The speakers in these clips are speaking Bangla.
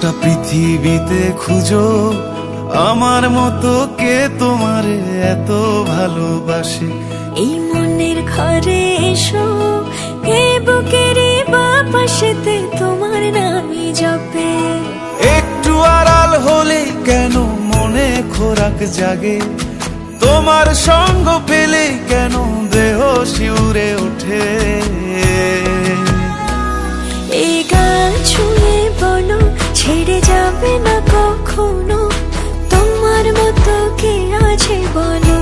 গোটা পৃথিবীতে খুঁজো আমার মতো কে তোমারে এত ভালোবাসে। এই মনের ঘরে এসো, এ বুকের বাপাশেতে তোমার নামই জপে। একটু আড়াল হলে কেন মনে খোরাক জাগে, তোমার সঙ্গ পেলে কেন দেহ শিউরে ওঠে। এই গান ছুঁয়ে বলো ছেড়ে যাবে না কখনো, তোমার মতো কে আছে বলো।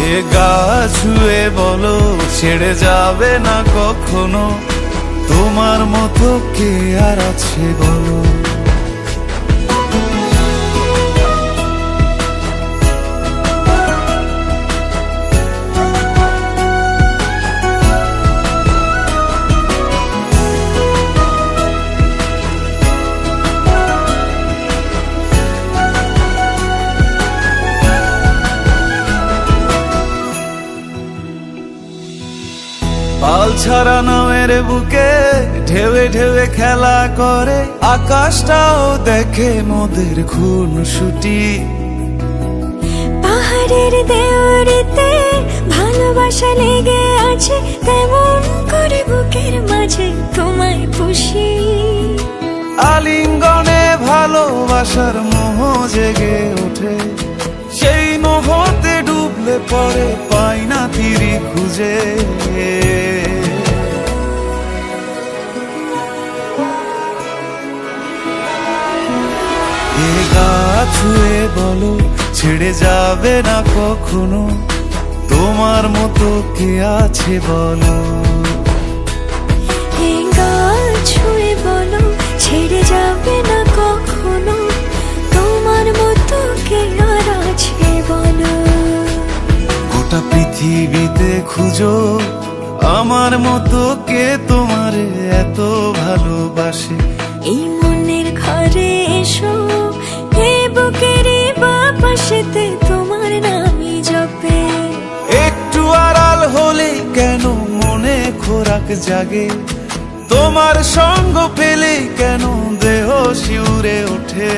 এ গা ছুঁয়ে বলো ছেড়ে যাবে না কখনো, তোমার মতো কে আর আছে বলো। পাল ছাড়া নামের বুকে ঢেউে ঢেউে খেলা করে, আকাশটাও দেখে মোদের খুনসুটি। পাহাড়ের দেওয়ারিতে ভালোবাসা লেগে আছে, তেমন করে বুকের মাঝে তোমায় পুষি। আলিঙ্গনে ভালোবাসার মোহ জেগে ওঠে, সেই মোহতে ডুবলে পড়ে পাই না তীরি খুঁজে। এ গা ছুঁয়ে বলো ছেড়ে যাবে না কখনো, তোমার মতো কে আছে বলো। এই গান ছুঁয়ে বলো ছেড়ে যাবে না কখনো, তোমার মতো কে আর আছে বলো। গোটা পৃথিবীতে খুঁজো আমার মতো কে তোমারে এত ভালোবাসে। এই মনের ঘরে এসো, এ বুকের বাপাশেতে তোমার নামই জপে। একটু আড়াল হলে কেন মনে খোরাক জাগে, তোমার সঙ্গ পেলে কেন দেহ শিউরে ওঠে।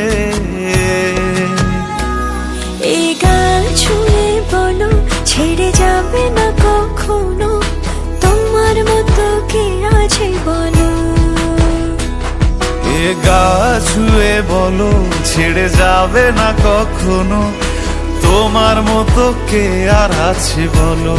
এই গান ছুঁয়ে বলো ছেড়ে যাবে না কখনো, তোমার মতো কে আছে বলো। এ গা ছুঁয়ে বলো ছেড়ে যাবে না কখনো, তোমার মতো কে আর আছে বলো।